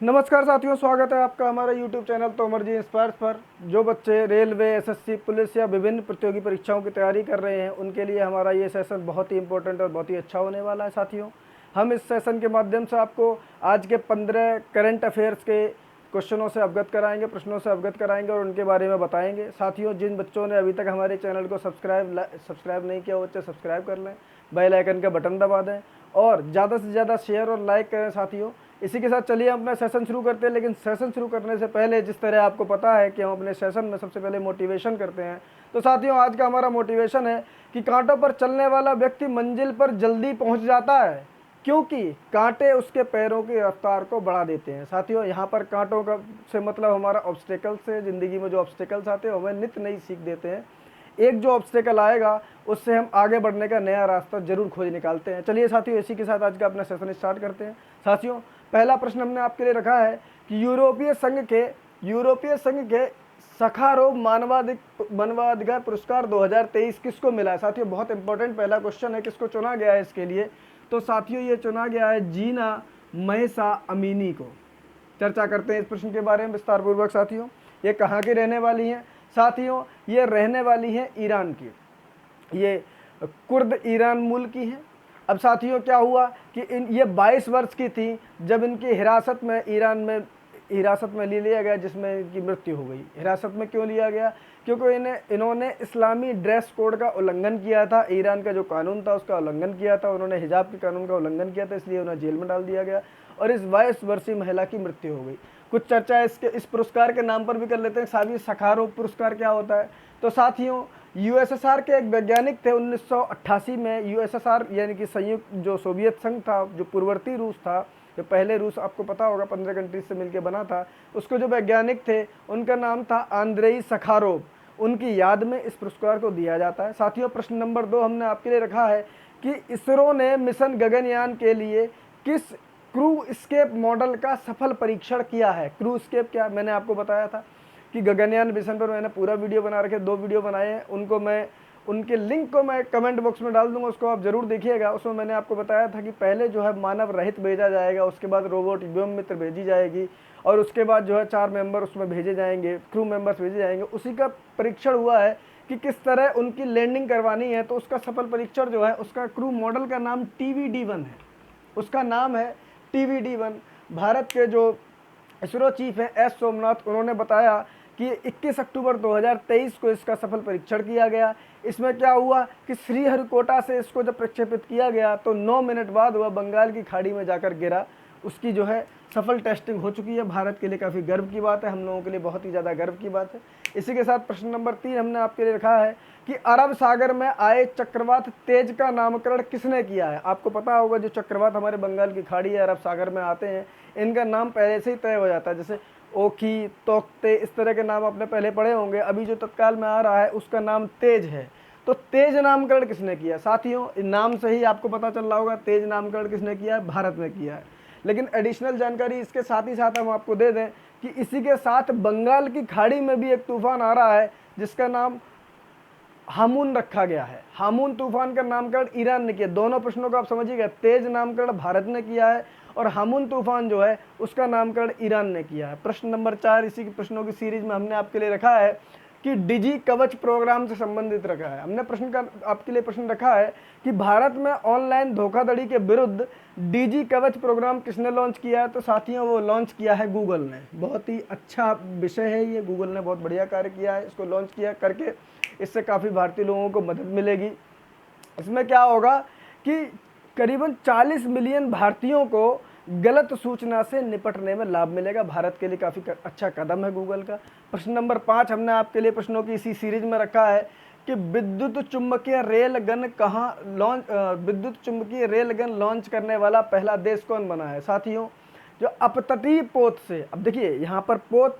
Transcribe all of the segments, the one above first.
नमस्कार साथियों, स्वागत है आपका हमारे YouTube चैनल तोमर जी इंस्पायर्स पर। जो बच्चे रेलवे, एसएससी, पुलिस या विभिन्न प्रतियोगी परीक्षाओं की तैयारी कर रहे हैं उनके लिए हमारा ये सेशन बहुत ही इंपॉर्टेंट और बहुत ही अच्छा होने वाला है। साथियों, हम इस सेशन के माध्यम से आपको आज के 15 करंट अफेयर्स के क्वेश्चनों से अवगत कराएंगे, प्रश्नों से अवगत कराएंगे और उनके बारे में बताएंगे। साथियों, जिन बच्चों ने अभी तक हमारे चैनल को सब्सक्राइब नहीं किया वो बच्चे सब्सक्राइब कर लें, बेल आइकन का बटन दबा दें और ज़्यादा से ज़्यादा शेयर और लाइक करें। साथियों, इसी के साथ चलिए अपना सेशन शुरू करते हैं। लेकिन सेशन शुरू करने से पहले, जिस तरह आपको पता है कि हम अपने सेशन में सबसे पहले मोटिवेशन करते हैं, तो साथियों आज का हमारा मोटिवेशन है कि कांटों पर चलने वाला व्यक्ति मंजिल पर जल्दी पहुंच जाता है क्योंकि कांटे उसके पैरों की रफ्तार को बढ़ा देते हैं। साथियों, यहाँ पर कांटों का से मतलब हमारा ऑब्स्टेकल्स से, ज़िंदगी में जो ऑब्स्टेकल्स आते हैं हमें नित्य नई सीख देते हैं। एक जो ऑब्स्टेकल आएगा उससे हम आगे बढ़ने का नया रास्ता जरूर खोज निकालते हैं। चलिए साथियों, इसी के साथ आज का अपना सेशन स्टार्ट करते हैं। साथियों, पहला प्रश्न हमने आपके लिए रखा है कि यूरोपीय संघ के सखारोव मानवाधिकार पुरस्कार 2023 किसको मिला है। साथियों, बहुत इंपॉर्टेंट पहला क्वेश्चन है, किसको चुना गया है इसके लिए। तो साथियों, ये चुना गया है जीना महसा अमीनी को। चर्चा करते हैं इस प्रश्न के बारे में विस्तार पूर्वक। साथियों, ये कहाँ की रहने वाली हैं। साथियों, ये रहने वाली हैं ईरान की, ये कुर्द ईरान मूल की हैं। अब साथियों, क्या हुआ कि ये 22 वर्ष की थी जब इनकी ईरान में हिरासत में ले लिया गया, जिसमें इनकी मृत्यु हो गई। हिरासत में क्यों लिया गया? क्योंकि इन्होंने इस्लामी ड्रेस कोड का उल्लंघन किया था, ईरान का जो कानून था उसका उल्लंघन किया था, उन्होंने हिजाब के कानून का उल्लंघन किया था, इसलिए उन्हें जेल में डाल दिया गया और इस 22 वर्षीय महिला की मृत्यु हो गई। कुछ चर्चा इस पुरस्कार के नाम पर भी कर लेते हैं। साथियों, सखारोव पुरस्कार क्या होता है? तो साथियों, यूएसएसआर के एक वैज्ञानिक थे 1988 में। यूएसएसआर यानी कि संयुक्त जो सोवियत संघ था, जो पूर्ववर्ती रूस था, जो पहले रूस आपको पता होगा 15 कंट्रीज से मिलकर बना था, उसको जो वैज्ञानिक थे उनका नाम था आंद्रेई सखारोव। उनकी याद में इस पुरस्कार को दिया जाता है। साथियों, प्रश्न नंबर 2 हमने आपके लिए रखा है कि इसरो ने मिशन गगनयान के लिए किस क्रू स्केप मॉडल का सफल परीक्षण किया है। क्रू स्केप क्या, मैंने आपको बताया था कि गगनयान मिशन पर मैंने पूरा वीडियो बना रखे, 2 वीडियो बनाए हैं, उनके लिंक को मैं कमेंट बॉक्स में डाल दूंगा, उसको आप जरूर देखिएगा। उसमें मैंने आपको बताया था कि पहले जो है मानव रहित भेजा जाएगा, उसके बाद रोबोट व्योम मित्र भेजी जाएगी और उसके बाद जो है 4 मेंबर उसमें भेजे जाएंगे, क्रू मेंबर्स भेजे जाएंगे। उसी का परीक्षण हुआ है कि किस तरह उनकी लैंडिंग करवानी है। तो उसका सफल परीक्षण जो है, उसका क्रू मॉडल का नाम TVD-1 है, उसका नाम है TVD-1। भारत के जो इसरो चीफ हैं एस सोमनाथ, उन्होंने बताया कि 21 अक्टूबर 2023 को इसका सफल परीक्षण किया गया। इसमें क्या हुआ कि श्रीहरिकोटा से इसको जब प्रक्षेपित किया गया तो 9 मिनट बाद वह बंगाल की खाड़ी में जाकर गिरा। उसकी जो है सफल टेस्टिंग हो चुकी है। भारत के लिए काफ़ी गर्व की बात है, हम लोगों के लिए बहुत ही ज़्यादा गर्व की बात है। इसी के साथ प्रश्न नंबर 3 हमने आपके लिए रखा है कि अरब सागर में आए चक्रवात तेज का नामकरण किसने किया है। आपको पता होगा जो चक्रवात हमारे बंगाल की खाड़ी है, अरब सागर में आते हैं, इनका नाम पहले से ही तय हो जाता है। जैसे ओखी, तोकते, इस तरह के नाम आपने पहले पढ़े होंगे। अभी जो तत्काल में आ रहा है उसका नाम तेज है। तो तेज नामकरण किसने किया? साथियों, नाम से ही आपको पता चल रहा होगा तेज नामकरण किसने किया है, भारत में किया है। लेकिन एडिशनल जानकारी इसके साथ ही साथ हम आपको दे दें कि इसी के साथ बंगाल की खाड़ी में भी एक तूफान आ रहा है जिसका नाम हामून रखा गया है। हामून तूफान का नामकरण ईरान ने किया। दोनों प्रश्नों को आप समझिएगा, तेज नामकरण भारत ने किया है और हामून तूफान जो है उसका नामकरण ईरान ने किया है। प्रश्न नंबर 4 इसी की प्रश्नों की सीरीज में हमने आपके लिए रखा है कि डिजी कवच प्रोग्राम से संबंधित रखा है। हमने आपके लिए प्रश्न रखा है कि भारत में ऑनलाइन धोखाधड़ी के विरुद्ध डिजी कवच प्रोग्राम किसने लॉन्च किया है। तो साथियों, वो लॉन्च किया है गूगल ने। बहुत ही अच्छा विषय है ये, गूगल ने बहुत बढ़िया कार्य किया है इसको लॉन्च किया करके। इससे काफ़ी भारतीय लोगों को मदद मिलेगी। इसमें क्या होगा कि करीबन 40 मिलियन भारतीयों को गलत सूचना से निपटने में लाभ मिलेगा। भारत के लिए काफ़ी अच्छा कदम है गूगल का। प्रश्न नंबर 5 हमने आपके लिए प्रश्नों की इसी सीरीज में रखा है कि विद्युत चुम्बकीय रेल गन लॉन्च करने वाला पहला देश कौन बना है। साथियों, जो अपतटीय पोत से, अब देखिए यहाँ पर पोत,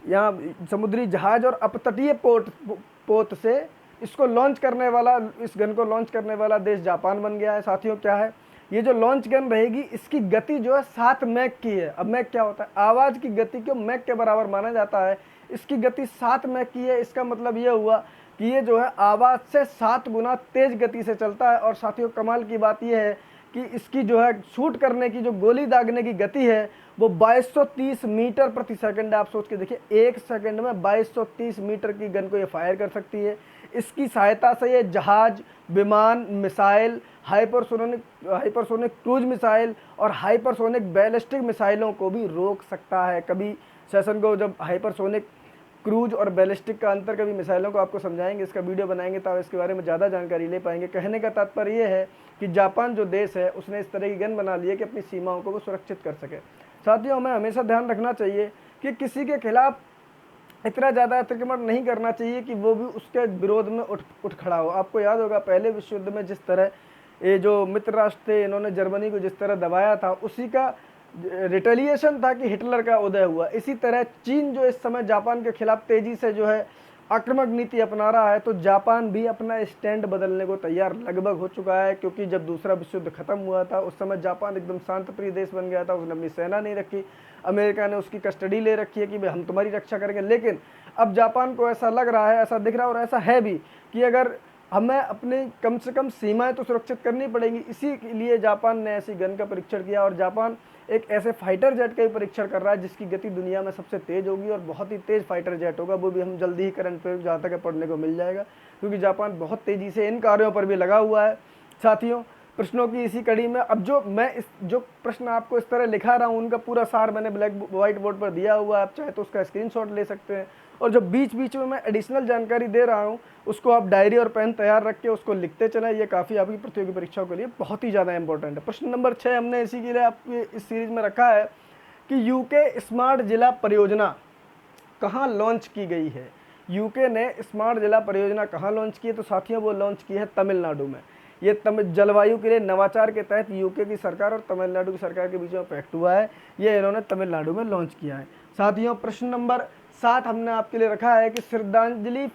यहाँ समुद्री जहाज और अपतटीय पोत से इसको लॉन्च करने वाला, इस गन को लॉन्च करने वाला देश जापान बन गया है। साथियों, क्या है ये जो लॉन्च गन रहेगी, इसकी गति जो है 7 मैक की है। अब मैक क्या होता है? आवाज़ की गति को मैक के बराबर माना जाता है। इसकी गति 7 मैक की है। इसका मतलब ये हुआ कि ये जो है आवाज़ से 7 गुना तेज गति से चलता है। और साथियों, कमाल की बात यह है कि इसकी जो है शूट करने की जो गोली दागने की गति है वो 2230 मीटर प्रति सेकंड है। आप सोच के देखिए, 1 सेकंड में 2230 मीटर की गन को ये फायर कर सकती है। इसकी सहायता से ये जहाज, विमान, मिसाइल, हाइपरसोनिक क्रूज मिसाइल और हाइपरसोनिक बैलिस्टिक मिसाइलों को भी रोक सकता है। कभी सेशन को जब हाइपरसोनिक क्रूज और बैलिस्टिक का अंतर कभी मिसाइलों को आपको समझाएंगे, इसका वीडियो बनाएंगे, तब इसके बारे में ज़्यादा जानकारी ले पाएंगे। कहने का तात्पर्य ये है कि जापान जो देश है उसने इस तरह की गन बना ली है कि अपनी सीमाओं को वो सुरक्षित कर सके। साथियों, हमें हमेशा ध्यान रखना चाहिए कि किसी के खिलाफ इतना ज़्यादा अतिक्रमण नहीं करना चाहिए कि वो भी उसके विरोध में उठ खड़ा हो। आपको याद होगा पहले विश्व युद्ध में जिस तरह ये जो मित्र राष्ट्र थे इन्होंने जर्मनी को जिस तरह दबाया था, उसी का रिटेलिएशन था कि हिटलर का उदय हुआ। इसी तरह चीन जो इस समय जापान के खिलाफ तेजी से जो है आक्रामक नीति अपना रहा है, तो जापान भी अपना स्टैंड बदलने को तैयार लगभग हो चुका है। क्योंकि जब दूसरा विश्व युद्ध खत्म हुआ था उस समय जापान एकदम शांतप्रिय देश बन गया था, उसने अपनी सेना नहीं रखी, अमेरिका ने उसकी कस्टडी ले रखी है कि भाई हम तुम्हारी रक्षा करेंगे। लेकिन अब जापान को ऐसा लग रहा है, ऐसा दिख रहा है और ऐसा है भी कि अगर हमें अपनी कम से कम सीमाएं तो सुरक्षित करनी पड़ेंगी। इसी लिए जापान ने ऐसी गन का परीक्षण किया और जापान एक ऐसे फाइटर जेट का ही परीक्षण कर रहा है जिसकी गति दुनिया में सबसे तेज़ होगी और बहुत ही तेज़ फाइटर जेट होगा। वो भी हम जल्दी ही करंट पे जहाँ तक पढ़ने को मिल जाएगा, क्योंकि जापान बहुत तेज़ी से इन कार्यों पर भी लगा हुआ है। साथियों, प्रश्नों की इसी कड़ी में अब जो प्रश्न आपको इस तरह लिखा रहा हूँ उनका पूरा सार मैंने व्हाइट बोर्ड पर दिया हुआ है, आप चाहे तो उसका स्क्रीनशॉट ले सकते हैं। और जो बीच बीच में मैं एडिशनल जानकारी दे रहा हूँ उसको आप डायरी और पेन तैयार रख के उसको लिखते चलें। ये काफ़ी आपकी प्रतियोगी परीक्षाओं के लिए बहुत ही ज़्यादा इंपॉर्टेंट है। प्रश्न नंबर 6 हमने इसी के लिए आपकी इस सीरीज में रखा है कि यूके स्मार्ट जिला परियोजना कहाँ लॉन्च की गई है। यूके ने स्मार्ट जिला परियोजना कहाँ लॉन्च की है, तो साथियों वो लॉन्च की है तमिलनाडु में। ये जलवायु के लिए नवाचार के तहत यूके की सरकार और तमिलनाडु की सरकार के बीच में पैक्ट हुआ है, ये इन्होंने तमिलनाडु में लॉन्च किया है। साथियों, प्रश्न नंबर 7 हमने आपके लिए रखा है कि श्रद्धांजलि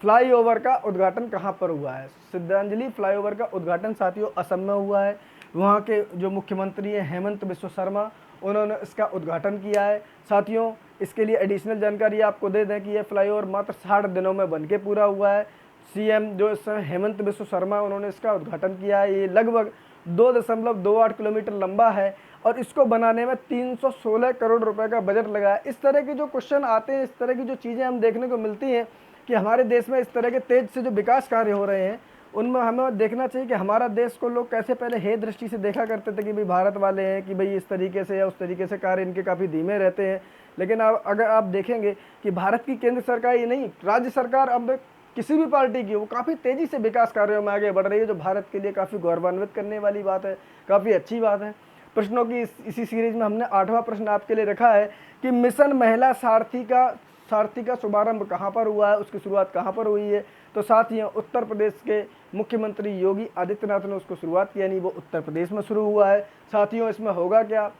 फ्लाईओवर का उद्घाटन कहाँ पर हुआ है। श्रद्धांजलि फ्लाईओवर का उद्घाटन साथियों असम में हुआ है। वहाँ के जो मुख्यमंत्री हैं हेमंत बिस्वा शर्मा, उन्होंने इसका उद्घाटन किया है। साथियों, इसके लिए एडिशनल जानकारी आपको दे दें कि यह फ्लाईओवर मात्र 60 दिनों में बनके पूरा हुआ है। सीएम जो इस समय हेमंत बिस्वा शर्मा, उन्होंने इसका उद्घाटन किया है। ये लगभग 2.28 किलोमीटर लंबा है और इसको बनाने में 316 करोड़ रुपए का बजट लगा है। इस तरह के जो क्वेश्चन आते हैं, इस तरह की जो चीज़ें हम देखने को मिलती हैं कि हमारे देश में इस तरह के तेज से जो विकास कार्य हो रहे हैं, उनमें हमें देखना चाहिए कि हमारा देश को लोग कैसे पहले हे दृष्टि से देखा करते थे कि भाई भारत वाले हैं, कि भाई इस तरीके से या उस तरीके से कार्य इनके काफ़ी धीमे रहते हैं। लेकिन अब अगर आप देखेंगे कि भारत की केंद्र सरकार ही नहीं, राज्य सरकार अब किसी भी पार्टी की, वो काफ़ी तेज़ी से विकास कार्यों में आगे बढ़ रही है, जो भारत के लिए काफ़ी गौरवान्वित करने वाली बात है, काफ़ी अच्छी बात है। प्रश्नों की इसी सीरीज में हमने 8वां प्रश्न आपके लिए रखा है कि मिशन महिला सारथी का शुभारंभ कहाँ पर हुआ है, उसकी शुरुआत कहाँ पर हुई है। तो साथियों, उत्तर प्रदेश के मुख्यमंत्री योगी आदित्यनाथ ने उसको शुरुआत की, यानी वो उत्तर प्रदेश में शुरू हुआ है। साथियों, इसमें होगा क्या,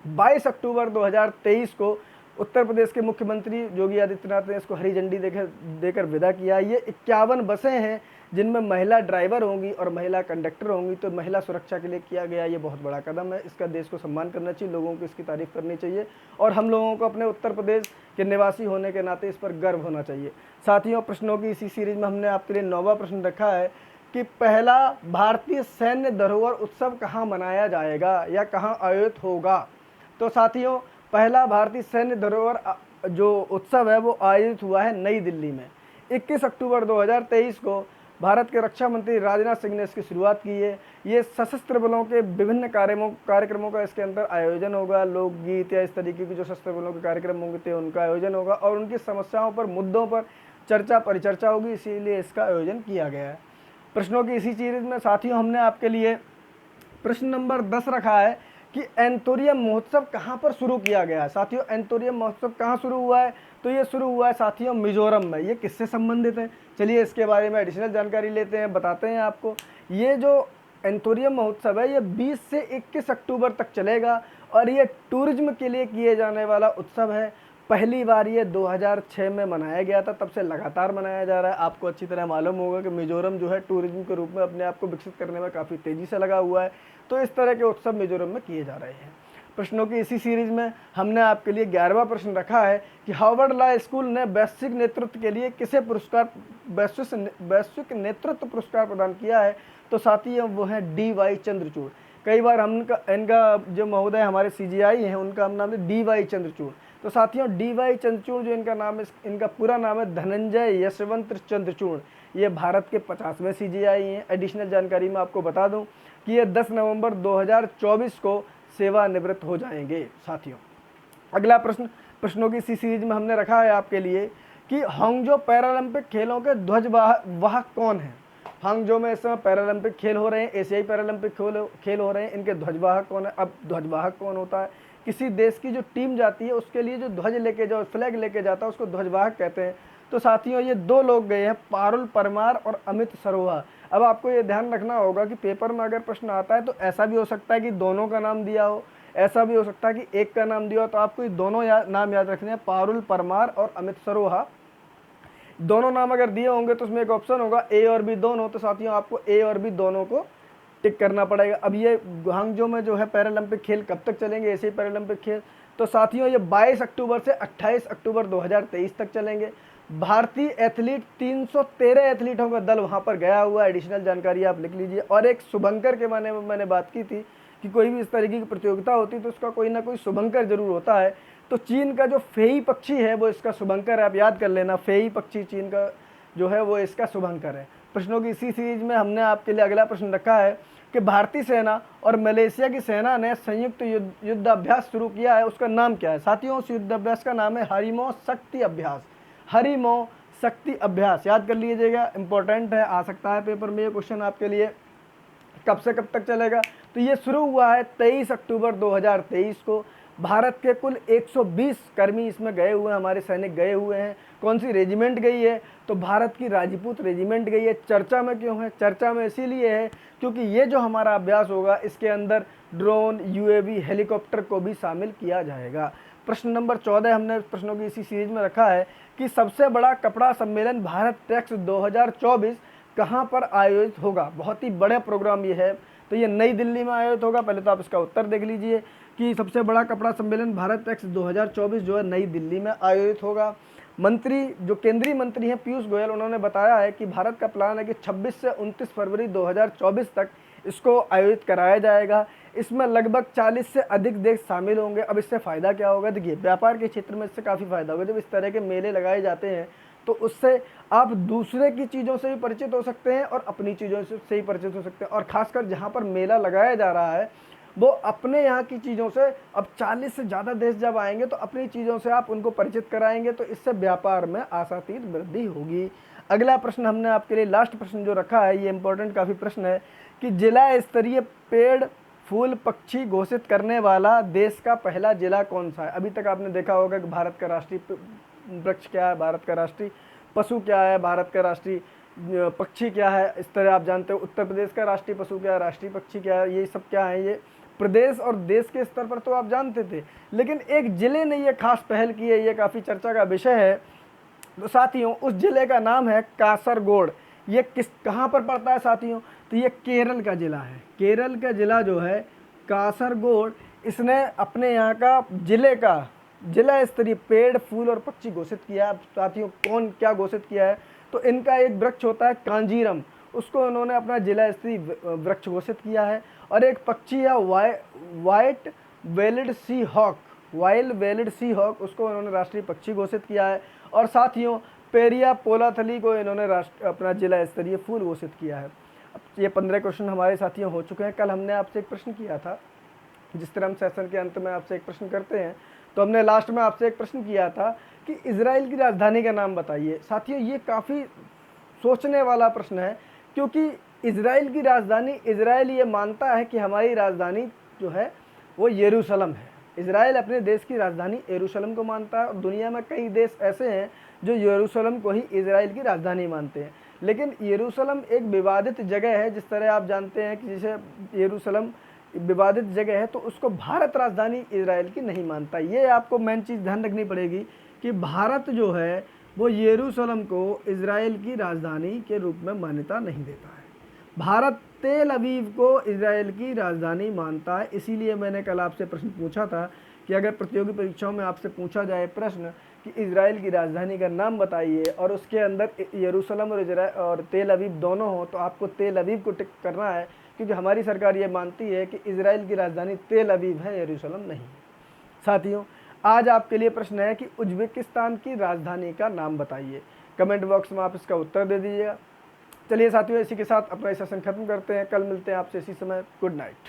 22 अक्टूबर 2023 को उत्तर प्रदेश के मुख्यमंत्री योगी आदित्यनाथ ने इसको हरी झंडी देकर विदा किया। ये 51 बसें हैं जिनमें महिला ड्राइवर होंगी और महिला कंडक्टर होंगी। तो महिला सुरक्षा के लिए किया गया ये बहुत बड़ा कदम है। इसका देश को सम्मान करना चाहिए, लोगों को इसकी तारीफ करनी चाहिए और हम लोगों को अपने उत्तर प्रदेश के निवासी होने के नाते इस पर गर्व होना चाहिए। साथियों, प्रश्नों की इसी सीरीज में हमने आपके लिए 9वां प्रश्न रखा है कि पहला भारतीय सैन्य धरोहर उत्सव कहाँ मनाया जाएगा या कहाँ आयोजित होगा। तो साथियों, पहला भारतीय सैन्य धरोहर जो उत्सव है वो आयोजित हुआ है नई दिल्ली में। 21 अक्टूबर 2023 को भारत के रक्षा मंत्री राजनाथ सिंह ने इसकी शुरुआत की है। ये सशस्त्र बलों के विभिन्न कार्यक्रमों का इसके अंदर आयोजन होगा। लोकगीत या इस तरीके के जो सशस्त्र बलों के कार्यक्रम होंगे उनका आयोजन होगा और उनकी समस्याओं पर, मुद्दों पर चर्चा परिचर्चा होगी, इसीलिए इसका आयोजन किया गया है। प्रश्नों की इसी सीरीज में साथियों हमने आपके लिए प्रश्न नंबर 10 रखा है कि एंथोरियम महोत्सव कहाँ पर शुरू किया गया है। साथियों, एंथोरियम महोत्सव कहाँ शुरू हुआ है, तो ये शुरू हुआ है साथियों मिजोरम में। ये किससे संबंधित है, चलिए इसके बारे में एडिशनल जानकारी लेते हैं, बताते हैं आपको। ये जो एंथोरियम महोत्सव है ये 20 से 21 अक्टूबर तक चलेगा और ये टूरिज्म के लिए किए जाने वाला उत्सव है। पहली बार ये 2006 में मनाया गया था, तब से लगातार मनाया जा रहा है। आपको अच्छी तरह मालूम होगा कि मिजोरम जो है टूरिज्म के रूप में अपने आप को विकसित करने में काफ़ी तेज़ी से लगा हुआ है। तो इस तरह के उत्सव मिजोरम में किए जा रहे हैं। प्रश्नों की इसी सीरीज में हमने आपके लिए 11वां प्रश्न रखा है कि हार्वर्ड लॉ स्कूल ने वैश्विक नेतृत्व के लिए किसे पुरस्कार वैश्विक नेतृत्व पुरस्कार प्रदान किया है। तो साथी वो हैं DY चंद्रचूड़। कई बार हम इनका जो महोदय हमारे CGI हैं उनका हम नाम है DY चंद्रचूड़। तो साथियों DY चंद्रचूड़ जो इनका नाम है, इनका पूरा नाम है धनंजय यशवंत चंद्रचूड़। ये भारत के 50वें CGI हैं। एडिशनल जानकारी में आपको बता दूं कि ये 10 नवंबर 2024 को सेवानिवृत्त हो जाएंगे। साथियों अगला प्रश्नों की इसी सीरीज में हमने रखा है आपके लिए कि हांगजो पैरालंपिक खेलों के ध्वजवाहक कौन है। हांगजो में इस समय पैरालंपिक खेल हो रहे हैं, एशियाई पैरालंपिक खेल हो रहे हैं, इनके ध्वजवाहक कौन है। अब ध्वजवाहक कौन होता है, किसी देश की जो टीम जाती है उसके लिए जो ध्वज लेके जाओ, फ्लैग लेके जाता है उसको ध्वजवाहक कहते हैं। तो साथियों ये 2 लोग गए हैं, पारुल परमार और अमित सरोहा। अब आपको ये ध्यान रखना होगा कि पेपर में अगर प्रश्न आता है तो ऐसा भी हो सकता है कि दोनों का नाम दिया हो, ऐसा भी हो सकता है कि एक का नाम दिया हो। तो आपको ये दोनों नाम याद रखने हैं, पारुल परमार और अमित सरोहा। दोनों नाम अगर दिए होंगे तो उसमें एक ऑप्शन होगा A और B दोनों। तो साथियों आपको A और B दोनों को टिक करना पड़ेगा। अब ये हांगजो में जो है पैरालंपिक खेल कब तक चलेंगे, ऐसे ही पैरालंपिक खेल। तो साथियों ये 22 अक्टूबर से 28 अक्टूबर 2023 तक चलेंगे। भारतीय एथलीट 313 एथलीटों का दल वहाँ पर गया हुआ है। एडिशनल जानकारी आप लिख लीजिए। और एक शुभंकर के बारे में मैंने बात की थी कि कोई भी इस तरीके की प्रतियोगिता होती है तो उसका कोई ना कोई शुभंकर जरूर होता है। तो चीन का जो फेई पक्षी है वो इसका शुभंकर है, आप याद कर लेना। फेई पक्षी चीन का जो है वो इसका शुभंकर है। प्रश्नों की इसी सीरीज में हमने आपके लिए अगला प्रश्न रखा है कि भारतीय सेना और मलेशिया की सेना ने संयुक्त युद्धाभ्यास शुरू किया है, उसका नाम क्या है। साथियों उस युद्धाभ्यास का नाम है हरिमो शक्ति अभ्यास। हरिमो शक्ति अभ्यास याद कर लीजिएगा, इंपॉर्टेंट है, आ सकता है पेपर में ये क्वेश्चन आपके लिए। कब से कब तक चलेगा, तो ये शुरू हुआ है 23 अक्टूबर 2023 को। भारत के कुल 120 कर्मी इसमें गए हुए हैं, हमारे सैनिक गए हुए हैं। कौन सी रेजिमेंट गई है, तो भारत की राजपूत रेजिमेंट गई है। चर्चा में क्यों है, चर्चा में इसीलिए है क्योंकि ये जो हमारा अभ्यास होगा इसके अंदर ड्रोन, UAV, हेलीकॉप्टर को भी शामिल किया जाएगा। प्रश्न नंबर 14 हमने प्रश्नों की इसी सीरीज में रखा है कि सबसे बड़ा कपड़ा सम्मेलन भारत टेक्स 2024 कहाँ पर आयोजित होगा। बहुत ही बड़े प्रोग्राम ये है, तो ये नई दिल्ली में आयोजित होगा। पहले तो आप इसका उत्तर देख लीजिए कि सबसे बड़ा कपड़ा सम्मेलन भारत टेक्स 2024 जो है नई दिल्ली में आयोजित होगा। मंत्री जो केंद्रीय मंत्री हैं पीयूष गोयल, उन्होंने बताया है कि भारत का प्लान है कि 26 से 29 फरवरी 2024 तक इसको आयोजित कराया जाएगा। इसमें लगभग 40 से अधिक देश शामिल होंगे। अब इससे फ़ायदा क्या होगा, देखिए व्यापार के क्षेत्र में इससे काफ़ी फ़ायदा होगा। जब इस तरह के मेले लगाए जाते हैं तो उससे आप दूसरे की चीज़ों से भी परिचित हो सकते हैं और अपनी चीज़ों से ही परिचित हो सकते हैं। और ख़ासकर जहाँ पर मेला लगाया जा रहा है वो अपने यहाँ की चीज़ों से, अब 40 से ज़्यादा देश जब आएंगे तो अपनी चीज़ों से आप उनको परिचित कराएंगे, तो इससे व्यापार में आशातीत वृद्धि होगी। अगला प्रश्न हमने आपके लिए लास्ट प्रश्न जो रखा है, ये इंपॉर्टेंट काफ़ी प्रश्न है कि जिला स्तरीय पेड़ फूल पक्षी घोषित करने वाला देश का पहला जिला कौन सा है। अभी तक आपने देखा होगा कि भारत का राष्ट्रीय वृक्ष क्या है, भारत का राष्ट्रीय पशु क्या है, भारत का राष्ट्रीय पक्षी क्या है, इस तरह आप जानते हो। उत्तर प्रदेश का राष्ट्रीय पशु क्या है, राष्ट्रीय पक्षी क्या है, ये सब क्या है। ये प्रदेश और देश के स्तर पर तो आप जानते थे, लेकिन एक जिले ने ये खास पहल की है, ये काफ़ी चर्चा का विषय है। तो साथियों उस जिले का नाम है कासरगोड। ये कहाँ पर पड़ता है साथियों, तो ये केरल का ज़िला है। केरल का ज़िला जो है कासरगोड, इसने अपने यहाँ का जिला स्तरीय पेड़ फूल और पक्षी घोषित किया है। साथियों कौन क्या घोषित किया है, तो इनका एक वृक्ष होता है कांजीरम, उसको उन्होंने अपना जिला स्तरीय वृक्ष घोषित किया है। और एक पक्षी है वाइट वेलिड सी हॉक, उसको उन्होंने राष्ट्रीय पक्षी घोषित किया है। और साथियों पेरिया पोलाथली को इन्होंने अपना जिला स्तरीय फूल घोषित किया है। अब ये 15 क्वेश्चन हमारे साथियों हो चुके हैं। कल हमने आपसे एक प्रश्न किया था, जिस तरह हम सेशन के अंत में आपसे एक प्रश्न करते हैं, तो हमने लास्ट में आपसे एक प्रश्न किया था कि इजराइल की राजधानी का नाम बताइए। साथियों ये काफ़ी सोचने वाला प्रश्न है, क्योंकि इजराइल की राजधानी, इजराइल ये मानता है कि हमारी राजधानी जो है वो यरूशलेम है। इजराइल अपने देश की राजधानी यरूशलेम को मानता है, और दुनिया में कई देश ऐसे हैं जो यरूशलेम को ही इजराइल की राजधानी मानते हैं। लेकिन यरूशलेम एक विवादित जगह है, जिस तरह आप जानते हैं कि जैसे यरूशलेम विवादित जगह है, तो उसको भारत राजधानी इजराइल की नहीं मानता। ये आपको मेन चीज़ ध्यान रखनी पड़ेगी कि भारत जो है वो यरूशलेम को इजराइल की राजधानी के रूप में मान्यता नहीं देता है। भारत तेल अवीव को इजराइल की राजधानी मानता है। इसीलिए मैंने कल आपसे प्रश्न पूछा था कि अगर प्रतियोगी परीक्षाओं में आपसे पूछा जाए प्रश्न कि इजराइल की राजधानी का नाम बताइए और उसके अंदर यरूशलेम और इजराइल और तेल अवीव दोनों हो, तो आपको तेल अवीव को टिक करना है, क्योंकि हमारी सरकार ये मानती है कि इजराइल की राजधानी तेल अवीव है, यरूशलेम नहीं। साथियों, आज आपके लिए प्रश्न है कि उज्बेकिस्तान की राजधानी का नाम बताइए। कमेंट बॉक्स में आप इसका उत्तर दे दीजिएगा। चलिए साथियों, इसी के साथ अपना सेशन खत्म करते हैं। कल मिलते हैं आपसे इसी समय। Good night.